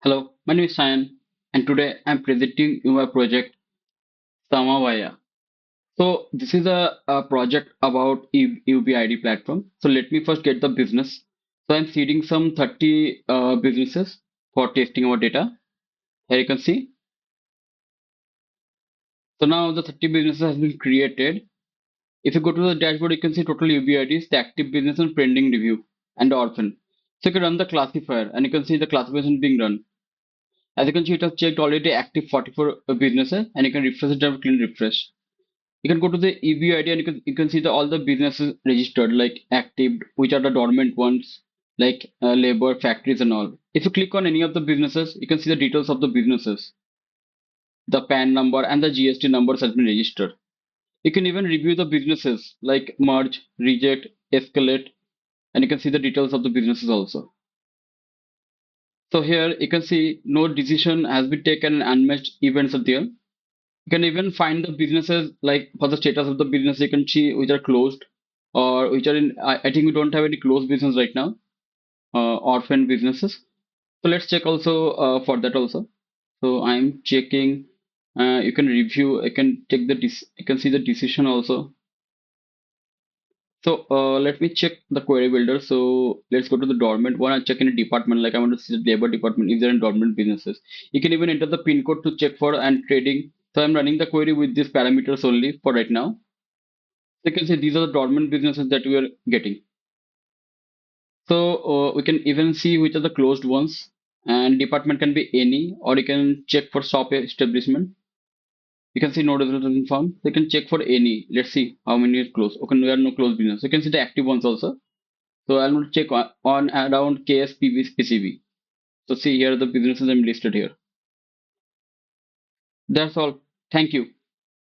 Hello, my name is Sayan, and today I'm presenting you my project Samanvaya. So this is a project about UBID platform. So let me first get the business. So I'm seeding some 30 businesses for testing our data. Here you can see. So now the 30 businesses has been created. If you go to the dashboard, you can see total UBIDs, the active business and pending review, and the orphan. So you can run the classifier, and you can see the classification being run. As you can see, it has checked already active 44 businesses, and you can refresh it and clean refresh. You can go to the EBID and you can see all the businesses registered, like active, which are the dormant ones, like labor, factories, and all. If you click on any of the businesses, you can see the details of the businesses, the PAN number, and the GST numbers has been registered. You can even review the businesses like merge, reject, escalate, and you can see the details of the businesses also. So here you can see no decision has been taken and unmatched events are there. You can even find the businesses like for the status of the business, you can see which are closed or which are in. I think we don't have any closed business right now, orphan businesses. So let's check also for that also. So I'm checking. You can review. I can take the. You can see the decision also. So let me check the query builder. So let's go to the dormant one and check in a department. Like I want to see the labor department if there are dormant businesses. You can even enter the pin code to check for and trading. So I'm running the query with these parameters only for right now. So you can see these are the dormant businesses that we are getting. So we can even see which are the closed ones. And department can be any, or you can check for shop establishment. You can see no result has been found. So you can check for any. Let's see how many is closed. Okay, there are no closed business. You can see the active ones also. So I'll check on around KSPCB. So see here the businesses I'm listed here. That's all. Thank you.